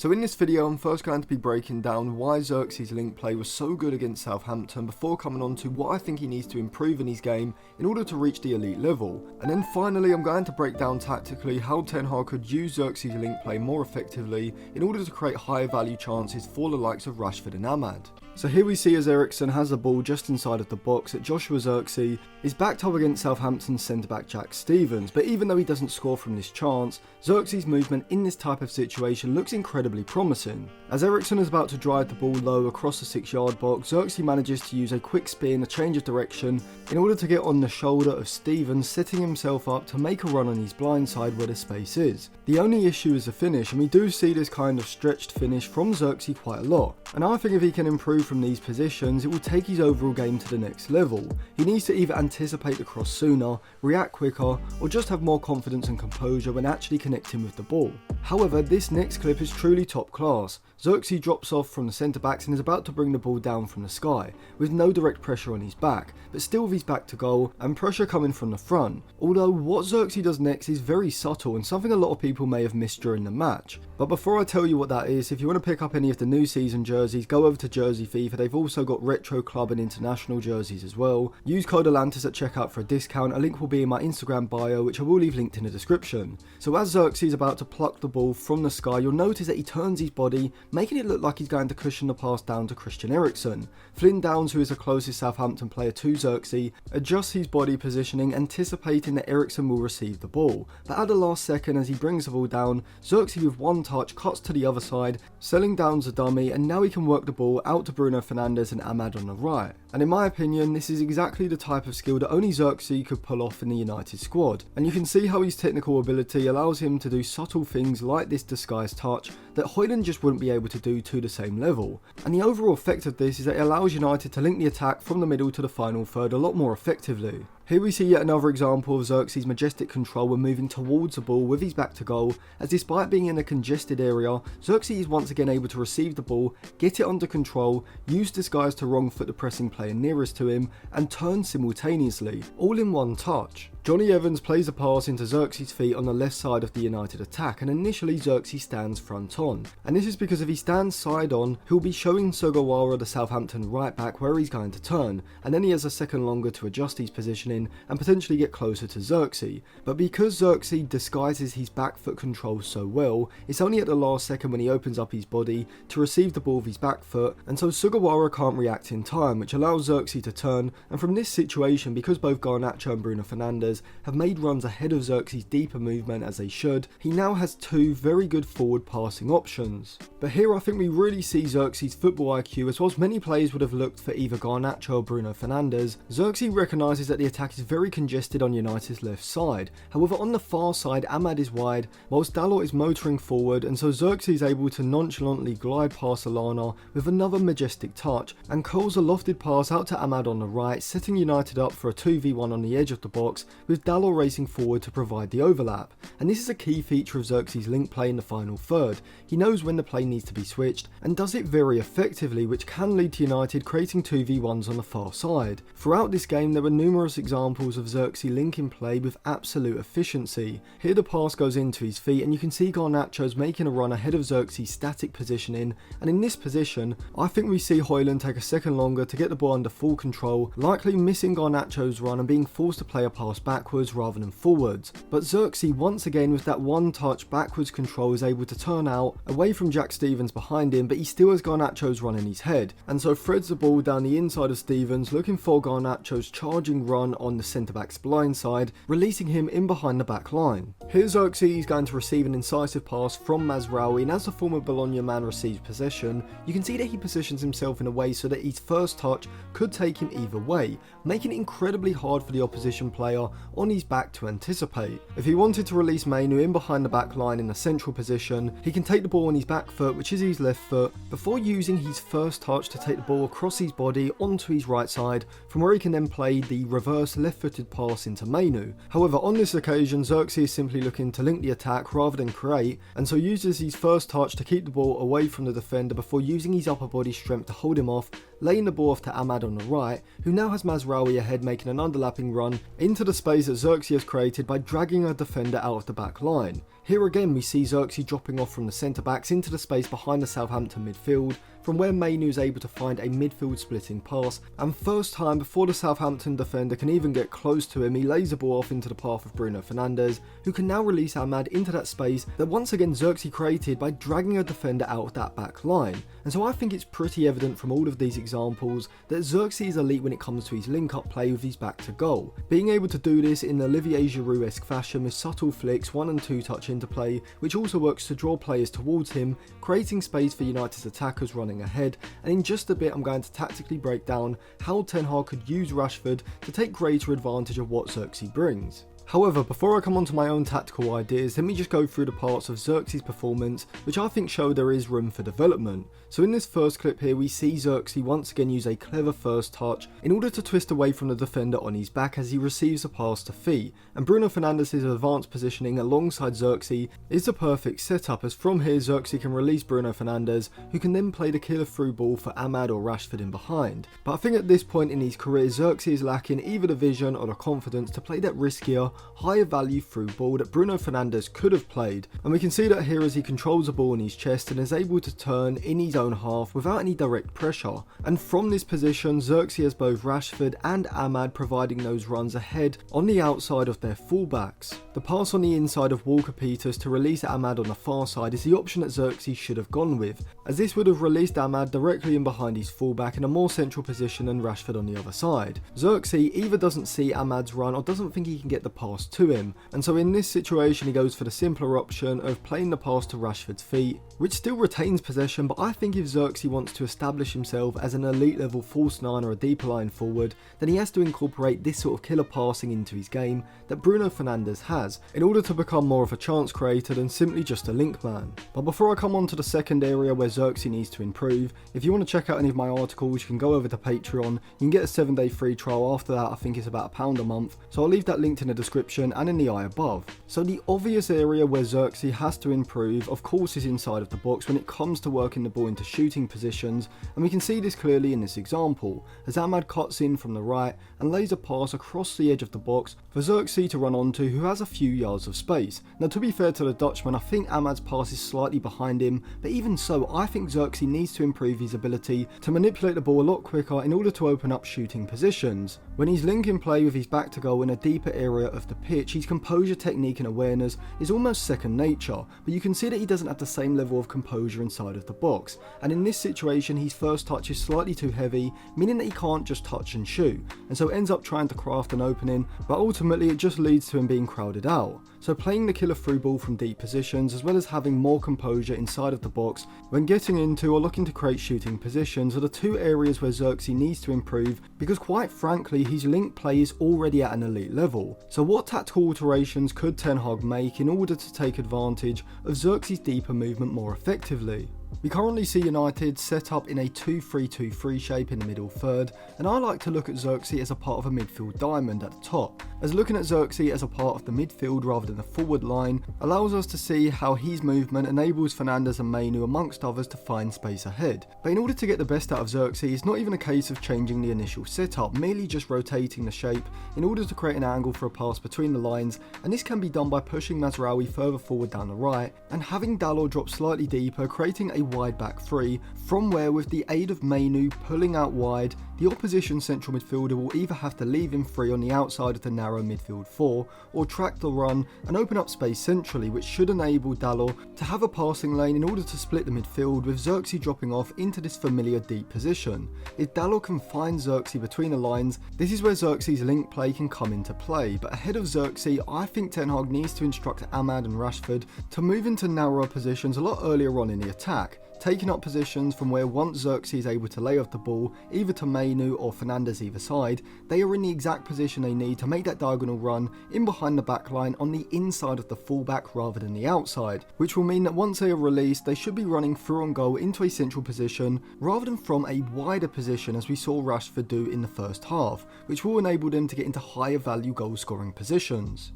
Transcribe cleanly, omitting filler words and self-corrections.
So in this video I'm first going to be breaking down why Zirkzee's link play was so good against Southampton before coming on to what I think he needs to improve in his game in order to reach the elite level. And then finally I'm going to break down tactically how Ten Hag could use Zirkzee's link play more effectively in order to create higher value chances for the likes of Rashford and Ahmad. So here we see as Eriksen has the ball just inside of the box that Joshua Zirkzee is backed up against Southampton's centre-back Jack Stephens, but even though he doesn't score from this chance, Zirkzee's movement in this type of situation looks incredibly promising. As Eriksen is about to drive the ball low across the 6-yard box, Zirkzee manages to use a quick spin, a change of direction, in order to get on the shoulder of Stephens, setting himself up to make a run on his blind side where the space is. The only issue is the finish, and we do see this kind of stretched finish from Zirkzee quite a lot, and I think if he can improve from these positions, it will take his overall game to the next level. He needs to either anticipate the cross sooner, react quicker, or just have more confidence and composure when actually connecting with the ball. However, this next clip is truly top class. Zirkzee drops off from the centre backs and is about to bring the ball down from the sky, with no direct pressure on his back, but still with his back to goal and pressure coming from the front. Although what Zirkzee does next is very subtle and something a lot of people may have missed during the match. But before I tell you what that is, if you want to pick up any of the new season jerseys, go over to Jersey FIFA. They've also got retro club and international jerseys as well. Use code Atlantis at checkout for a discount. A link will be in my Instagram bio, which I will leave linked in the description. So as Zirkzee is about to pluck the ball from the sky, you'll notice that he turns his body, making it look like he's going to cushion the pass down to Christian Eriksen. Flynn Downs, who is the closest Southampton player to Zirkzee, adjusts his body positioning, anticipating that Eriksen will receive the ball. But at the last second, as he brings the ball down, Zirkzee with one touch cuts to the other side, selling Downs a dummy, and now he can work the ball out to Bruno Fernandes and Ahmad on the right. And in my opinion, this is exactly the type of skill that only Zirkzee could pull off in the United squad. And you can see how his technical ability allows him to do subtle things like this disguised touch that Højlund just wouldn't be able to do to the same level. And the overall effect of this is that it allows United to link the attack from the middle to the final third a lot more effectively. Here we see yet another example of Zirkzee's majestic control when moving towards the ball with his back to goal, as despite being in a congested area, Zirkzee is once again able to receive the ball, get it under control, use disguise to wrong foot the pressing player nearest to him, and turn simultaneously, all in one touch. Johnny Evans plays a pass into Zirkzee's feet on the left side of the United attack, and initially Zirkzee stands front on. And this is because if he stands side on, he'll be showing Sugawara, the Southampton right back, where he's going to turn, and then he has a second longer to adjust his positioning and potentially get closer to Zirkzee. But because Zirkzee disguises his back foot control so well, it's only at the last second when he opens up his body to receive the ball with his back foot, and so Sugawara can't react in time, which allows Zirkzee to turn. And from this situation, because both Garnacho and Bruno Fernandes have made runs ahead of Zirkzee's deeper movement as they should, he now has two very good forward passing options. But here I think we really see Zirkzee's football IQ, as whilst many players would have looked for either Garnacho or Bruno Fernandes, Zirkzee recognises that the attack is very congested on United's left side. However, on the far side, Ahmad is wide, whilst Dalot is motoring forward, and so Zirkzee is able to nonchalantly glide past Alana with another majestic touch, and curls a lofted pass out to Ahmad on the right, setting United up for a 2v1 on the edge of the box, with Dalot racing forward to provide the overlap. And this is a key feature of Zirkzee's link play in the final third. He knows when the play needs to be switched, and does it very effectively, which can lead to United creating 2v1s on the far side. Throughout this game, there were numerous examples of Zirkzee linking play with absolute efficiency. Here the pass goes into his feet, and you can see Garnacho's making a run ahead of Zirkzee's static positioning, and in this position, I think we see Højlund take a second longer to get the ball under full control, likely missing Garnacho's run and being forced to play a pass backwards rather than forwards. But Zirkzee once again with that one touch backwards control is able to turn out away from Jack Stephens behind him, but he still has Garnacho's run in his head, and so threads the ball down the inside of Stephens, looking for Garnacho's charging run on the centre back's blind side, releasing him in behind the back line. Here Zirkzee is going to receive an incisive pass from Mazraoui, and as the former Bologna man receives possession, you can see that he positions himself in a way so that his first touch could take him either way, making it incredibly hard for the opposition player on his back to anticipate. If he wanted to release Mainu in behind the back line in a central position, he can take the ball on his back foot, which is his left foot, before using his first touch to take the ball across his body onto his right side, from where he can then play the reverse left-footed pass into Mainu. However, on this occasion, Zirkzee is simply looking to link the attack rather than create, and so uses his first touch to keep the ball away from the defender before using his upper body strength to hold him off, laying the ball off to Ahmad on the right, who now has Mazraoui ahead making an underlapping run into the space that Zirkzee has created by dragging a defender out of the back line. Here again we see Zirkzee dropping off from the centre backs into the space behind the Southampton midfield, from where Mainu is able to find a midfield splitting pass, and first time before the Southampton defender can even get close to him, he lays the ball off into the path of Bruno Fernandes, who can now release Ahmad into that space that once again Zirkzee created by dragging a defender out of that back line. And so I think it's pretty evident from all of these examples that Zirkzee is elite when it comes to his link-up play with his back to goal, being able to do this in the Olivier Giroud-esque fashion with subtle flicks, 1 and 2 touch interplay, which also works to draw players towards him, creating space for United's attackers running ahead. And in just a bit I'm going to tactically break down how Ten Hag could use Rashford to take greater advantage of what Zirkzee brings. However, before I come on to my own tactical ideas, let me just go through the parts of Zirkzee's performance which I think show there is room for development. So in this first clip here we see Zirkzee once again use a clever first touch in order to twist away from the defender on his back as he receives a pass to feet, and Bruno Fernandes' advanced positioning alongside Zirkzee is the perfect setup, as from here Zirkzee can release Bruno Fernandes, who can then play the killer through ball for Ahmad or Rashford in behind. But I think at this point in his career Zirkzee is lacking either the vision or the confidence to play that riskier, higher value through ball that Bruno Fernandes could have played, and we can see that here as he controls the ball in his chest and is able to turn in his own half without any direct pressure. And from this position Zirkzee has both Rashford and Ahmad providing those runs ahead on the outside of their fullbacks. The pass on the inside of Walker-Peters to release Ahmad on the far side is the option that Zirkzee should have gone with, as this would have released Ahmad directly in behind his fullback in a more central position than Rashford on the other side. Zirkzee either doesn't see Ahmad's run or doesn't think he can get the pass to him, and so in this situation he goes for the simpler option of playing the pass to Rashford's feet, which still retains possession, but I think if Zirkzee wants to establish himself as an elite level false 9 or a deeper line forward, then he has to incorporate this sort of killer passing into his game that Bruno Fernandes has, in order to become more of a chance creator than simply just a link man. But before I come on to the second area where Zirkzee needs to improve, if you want to check out any of my articles you can go over to Patreon. You can get a 7-day free trial. After that I think it's about £1 a month, so I'll leave that linked in the description and in the eye above. So the obvious area where Zirkzee has to improve of course is inside of the box when it comes to working the ball into shooting positions, and we can see this clearly in this example as Ahmad cuts in from the right and lays a pass across the edge of the box for Zirkzee to run onto, who has a few yards of space. Now to be fair to the Dutchman, I think Ahmad's pass is slightly behind him, but even so I think Zirkzee needs to improve his ability to manipulate the ball a lot quicker in order to open up shooting positions. When he's linking play with his back to goal in a deeper area of the pitch, his composure, technique and awareness is almost second nature, but you can see that he doesn't have the same level of composure inside of the box, and in this situation his first touch is slightly too heavy, meaning that he can't just touch and shoot, and so ends up trying to craft an opening, but ultimately it just leads to him being crowded out. So playing the killer through ball from deep positions, as well as having more composure inside of the box when getting into or looking to create shooting positions, are the two areas where Zirkzee needs to improve, because quite frankly his link play is already at an elite level. So what tactical alterations could Ten Hag make in order to take advantage of Zirkzee's deeper movement more effectively? We currently see United set up in a 2-3-2-3 shape in the middle third, and I like to look at Zirkzee as a part of a midfield diamond at the top, as looking at Zirkzee as a part of the midfield rather than the forward line allows us to see how his movement enables Fernandes and Mainu amongst others to find space ahead. But in order to get the best out of Zirkzee, it's not even a case of changing the initial setup, merely just rotating the shape in order to create an angle for a pass between the lines, and this can be done by pushing Mazraoui further forward down the right and having Dalot drop slightly deeper, creating a wide back three, from where with the aid of Mainu pulling out wide, the opposition central midfielder will either have to leave him free on the outside of the narrow midfield four, or track the run and open up space centrally, which should enable Dalot to have a passing lane in order to split the midfield, with Zirkzee dropping off into this familiar deep position. If Dalot can find Zirkzee between the lines, this is where Zirkzee's link play can come into play, but ahead of Zirkzee I think Ten Hag needs to instruct Ahmad and Rashford to move into narrower positions a lot earlier on in the attack, taking up positions from where once Zirkzee is able to lay off the ball either to Mainu or Fernandes either side, they are in the exact position they need to make that diagonal run in behind the back line on the inside of the fullback rather than the outside, which will mean that once they are released they should be running through on goal into a central position rather than from a wider position as we saw Rashford do in the first half, which will enable them to get into higher value goal scoring positions.